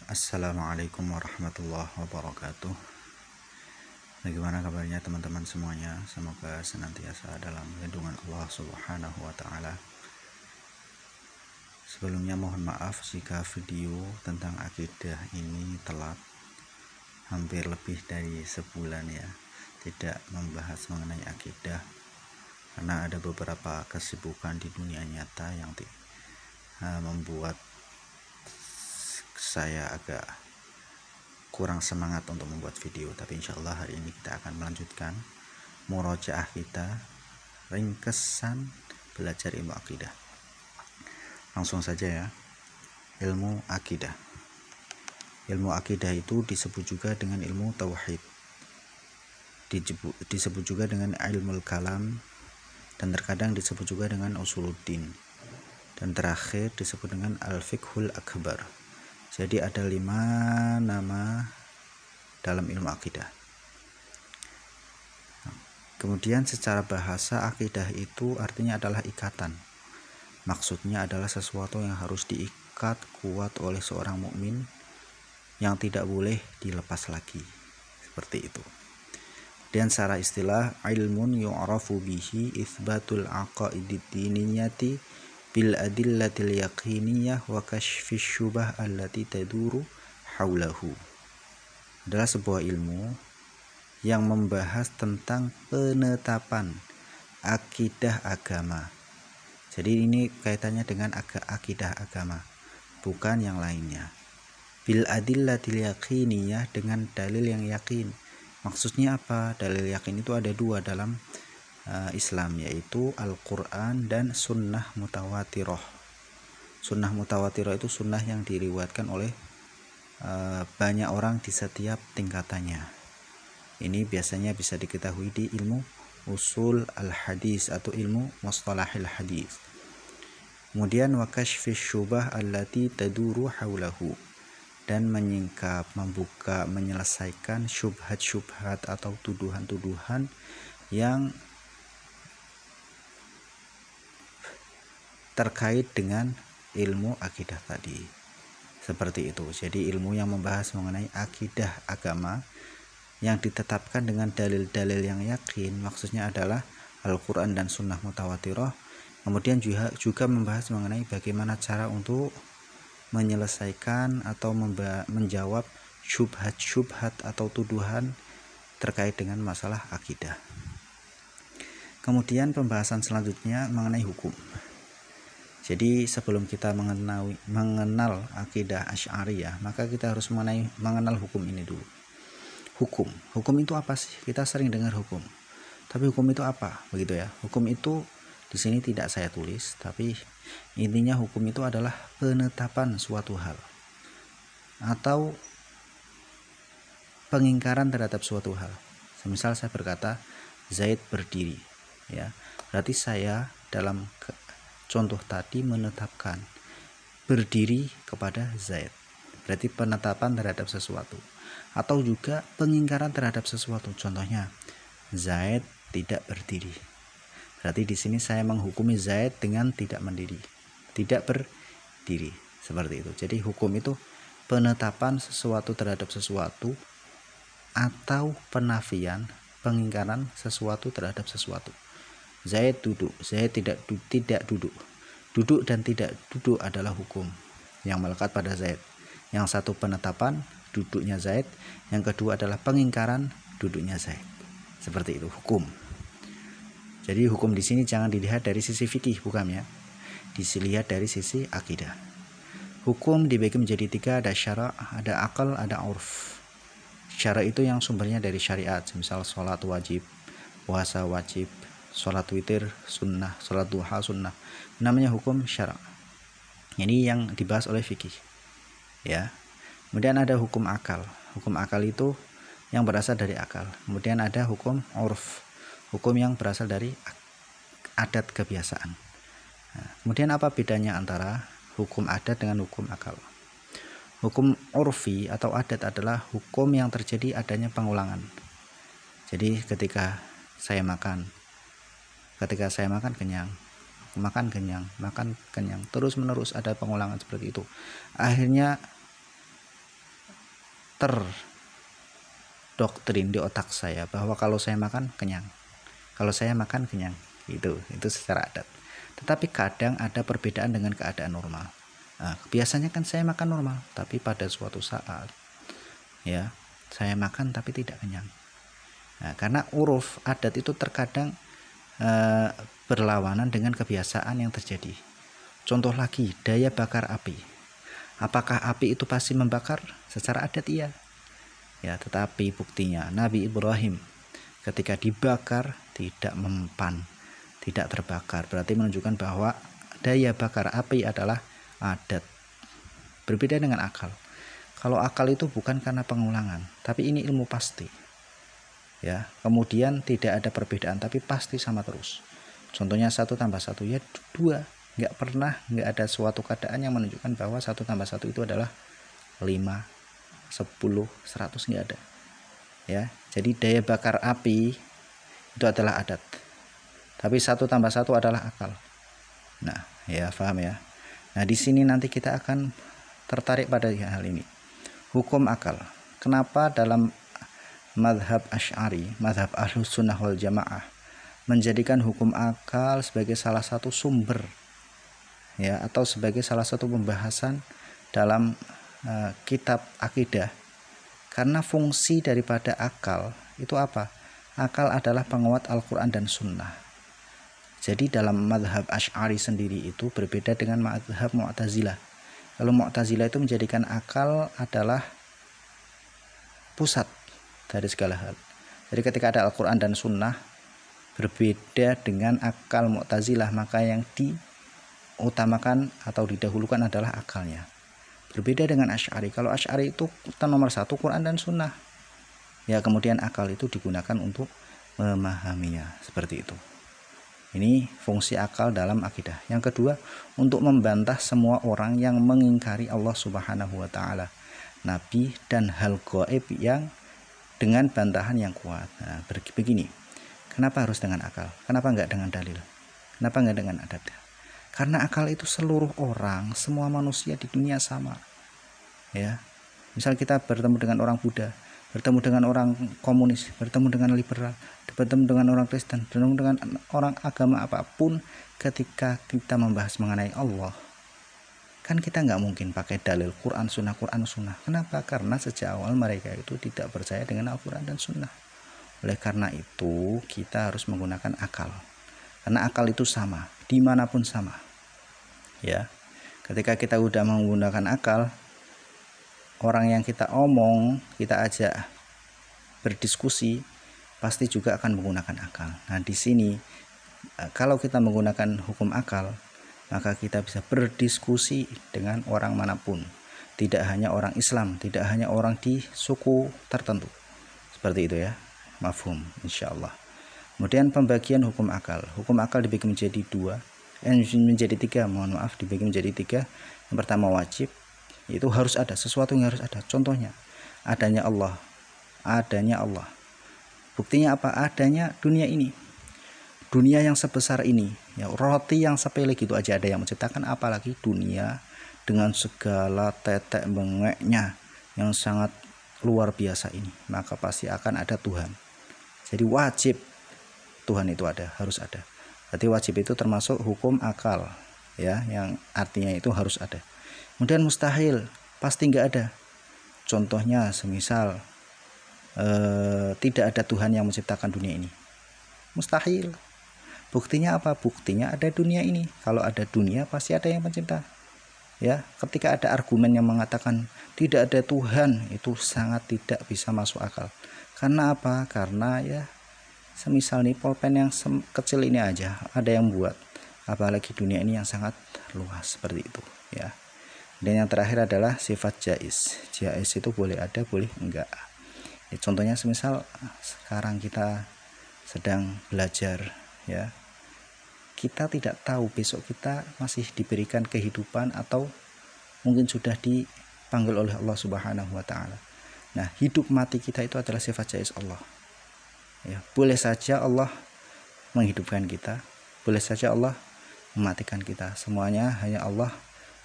Assalamualaikum warahmatullahi wabarakatuh. Bagaimana kabarnya teman-teman semuanya? Semoga senantiasa dalam lindungan Allah Subhanahu wa Ta'ala. Sebelumnya mohon maaf jika video tentang akidah ini telat hampir lebih dari sebulan ya, tidak membahas mengenai akidah karena ada beberapa kesibukan di dunia nyata yang membuat saya agak kurang semangat untuk membuat video. Tapi insya Allah hari ini kita akan melanjutkan murojaah kita, ringkesan belajar ilmu akidah. Langsung saja ya. Ilmu akidah. Ilmu akidah itu disebut juga dengan ilmu tauhid, disebut juga dengan ilmu kalam, dan terkadang disebut juga dengan usuluddin, dan terakhir disebut dengan al-fiqhul akbar. Jadi ada 5 nama dalam ilmu akidah. Kemudian secara bahasa akidah itu artinya adalah ikatan. Maksudnya adalah sesuatu yang harus diikat kuat oleh seorang mukmin yang tidak boleh dilepas lagi. Seperti itu. Dan secara istilah ilmun yu'rafu bihi itsbatul aqaidid diniyati bil adillatil yaqiniyah wa kashfis syubah allati taduru haulahu. Adalah sebuah ilmu yang membahas tentang penetapan akidah agama. Jadi ini kaitannya dengan akidah agama, bukan yang lainnya. Bil adillatil yaqiniyah, dengan dalil yang yakin. Maksudnya apa? Dalil yakin itu ada 2 dalam Islam, yaitu Al-Quran dan sunnah mutawatirah. Sunnah mutawatirah itu sunnah yang diriwayatkan oleh banyak orang di setiap tingkatannya. Ini biasanya bisa diketahui di ilmu usul al-hadis atau ilmu mustalahil hadis. Kemudian wa kashfis syubah allati taduru haulahu, dan menyingkap, membuka, menyelesaikan syubhat-syubhat atau tuduhan-tuduhan yang terkait dengan ilmu akidah tadi. Seperti itu. Jadi ilmu yang membahas mengenai akidah agama yang ditetapkan dengan dalil-dalil yang yakin, maksudnya adalah Al-Quran dan sunnah mutawatirah. Kemudian juga membahas mengenai bagaimana cara untuk menyelesaikan atau menjawab syubhat-syubhat atau tuduhan terkait dengan masalah akidah. Kemudian pembahasan selanjutnya mengenai hukum. Jadi sebelum kita mengenal akidah Asy'ariyah, maka kita harus mengenal hukum ini dulu. Hukum itu apa sih? Kita sering dengar hukum. Tapi hukum itu apa? Begitu ya. Hukum itu di sini tidak saya tulis, tapi intinya hukum itu adalah penetapan suatu hal atau pengingkaran terhadap suatu hal. Semisal saya berkata Zaid berdiri, ya. Berarti saya dalam contoh tadi menetapkan berdiri kepada Zaid. Berarti penetapan terhadap sesuatu. Atau juga pengingkaran terhadap sesuatu. Contohnya Zaid tidak berdiri. Berarti di sini saya menghukumi Zaid dengan tidak berdiri. Seperti itu. Jadi hukum itu penetapan sesuatu terhadap sesuatu atau penafian, pengingkaran sesuatu terhadap sesuatu. Zaid duduk, Zaid tidak duduk. Duduk dan tidak duduk adalah hukum yang melekat pada Zaid. Yang satu penetapan duduknya Zaid, yang kedua adalah pengingkaran duduknya Zaid. Seperti itu hukum. Jadi hukum di sini jangan dilihat dari sisi fikih, bukan ya. Dilihat dari sisi akidah. Hukum dibagi menjadi 3, ada syara', ada akal, ada urf. Syara' itu yang sumbernya dari syariat, misal sholat wajib, puasa wajib, sholat witir sunnah, sholat duha sunnah, namanya hukum syara'. Ini yang dibahas oleh fikih, ya. Kemudian ada hukum akal. Hukum akal itu yang berasal dari akal. Kemudian ada hukum urf, hukum yang berasal dari adat kebiasaan. Nah, kemudian apa bedanya antara hukum adat dengan hukum akal? Hukum urfi atau adat adalah hukum yang terjadi adanya pengulangan. Jadi ketika saya makan kenyang, makan kenyang, terus menerus ada pengulangan seperti itu. Akhirnya terdoktrin di otak saya bahwa kalau saya makan kenyang, kalau saya makan kenyang, itu secara adat. Tetapi kadang ada perbedaan dengan keadaan normal. Nah, biasanya kan saya makan normal, tapi pada suatu saat ya saya makan tapi tidak kenyang. Nah, karena uruf adat itu terkadang berlawanan dengan kebiasaan yang terjadi. Contoh lagi, daya bakar api. Apakah api itu pasti membakar? Secara adat iya. Ya, tetapi buktinya Nabi Ibrahim ketika dibakar tidak mempan, tidak terbakar. Berarti menunjukkan bahwa daya bakar api adalah adat. Berbeda dengan akal. Kalau akal itu bukan karena pengulangan, tapi ini ilmu pasti. Ya, kemudian tidak ada perbedaan tapi pasti sama terus. Contohnya 1 tambah 1 ya 2. Nggak ada suatu keadaan yang menunjukkan bahwa 1 tambah 1 itu adalah 5, 10, 100, nggak ada. Ya, jadi daya bakar api itu adalah adat. Tapi 1 tambah 1 adalah akal. Nah, ya paham ya. Nah, di sini nanti kita akan tertarik pada hal ini. Hukum akal. Kenapa dalam madhab Asy'ari, madhab Ahlus Sunnah wal Jamaah menjadikan hukum akal sebagai salah satu sumber ya, atau sebagai salah satu pembahasan dalam kitab akidah? Karena fungsi daripada akal itu apa? Akal adalah penguat Al-Quran dan Sunnah. Jadi dalam madhab Asy'ari sendiri itu berbeda dengan madhab Mu'tazilah. Kalau Mu'tazilah itu menjadikan akal adalah pusat dari segala hal. Jadi ketika ada Al-Quran dan Sunnah, berbeda dengan akal Mu'tazilah, maka yang diutamakan atau didahulukan adalah akalnya. Berbeda dengan Asy'ari. Kalau Asy'ari itu nomor 1 Quran dan Sunnah. Ya, kemudian akal itu digunakan untuk memahaminya. Seperti itu. Ini fungsi akal dalam akidah. Yang kedua, untuk membantah semua orang yang mengingkari Allah Subhanahu wa taala, nabi dan hal gaib yang dengan bantahan yang kuat. Nah, begini, kenapa harus dengan akal? Kenapa enggak dengan dalil? Kenapa enggak dengan adat? Karena akal itu seluruh orang, semua manusia di dunia sama. Ya, misal kita bertemu dengan orang Buddha, bertemu dengan orang komunis, bertemu dengan liberal, bertemu dengan orang Kristen, bertemu dengan orang agama apapun, ketika kita membahas mengenai Allah, kan kita nggak mungkin pakai dalil Quran Sunnah. Kenapa? Karena sejak awal mereka itu tidak percaya dengan Al-Quran dan Sunnah. Oleh karena itu kita harus menggunakan akal, karena akal itu sama dimanapun sama. Ya, ketika kita udah menggunakan akal, orang yang kita omong, kita ajak berdiskusi, pasti juga akan menggunakan akal. Nah, di sini kalau kita menggunakan hukum akal, maka kita bisa berdiskusi dengan orang manapun, tidak hanya orang Islam, tidak hanya orang di suku tertentu. Seperti itu ya, mafhum insyaallah. Kemudian pembagian hukum akal dibagi menjadi dibagi menjadi 3. Yang pertama wajib, itu harus ada, sesuatu yang harus ada. Contohnya adanya Allah. Buktinya apa? Adanya dunia ini, dunia yang sebesar ini ya, roti yang sepele gitu aja ada yang menciptakan, apalagi dunia dengan segala tetek bengeknya yang sangat luar biasa ini. Maka pasti akan ada Tuhan. Jadi wajib Tuhan itu ada, harus ada. Berarti wajib itu termasuk hukum akal ya, yang artinya itu harus ada. Kemudian mustahil, pasti nggak ada. Contohnya semisal tidak ada Tuhan yang menciptakan dunia ini, mustahil. Buktinya apa? Buktinya ada dunia ini. Kalau ada dunia pasti ada yang pencipta. Ya, ketika ada argumen yang mengatakan tidak ada Tuhan, itu sangat tidak bisa masuk akal. Karena apa? Karena ya semisal nih pulpen yang kecil ini aja ada yang buat, apalagi dunia ini yang sangat luas seperti itu ya. Dan yang terakhir adalah sifat jaiz. Jaiz itu boleh ada, boleh enggak. Ya, contohnya semisal sekarang kita sedang belajar ya, kita tidak tahu besok kita masih diberikan kehidupan atau mungkin sudah dipanggil oleh Allah Subhanahu wa taala. Nah, hidup mati kita itu adalah sifat jaiz Allah. Ya, boleh saja Allah menghidupkan kita, boleh saja Allah mematikan kita. Semuanya hanya Allah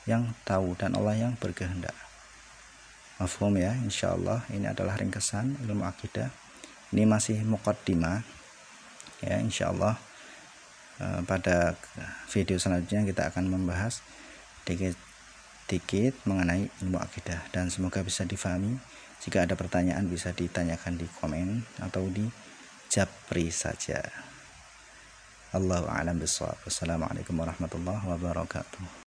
yang tahu dan Allah yang berkehendak. Mafhum ya, insyaallah. Ini adalah ringkesan ilmu akidah. Ini masih muqaddimah ya, insyaallah. Pada video selanjutnya kita akan membahas dikit mengenai ilmu akidah, dan semoga bisa difahami. Jika ada pertanyaan bisa ditanyakan di komen atau di japri saja. Allahu a'lam bishawab. Wassalamualaikum warahmatullahi wabarakatuh.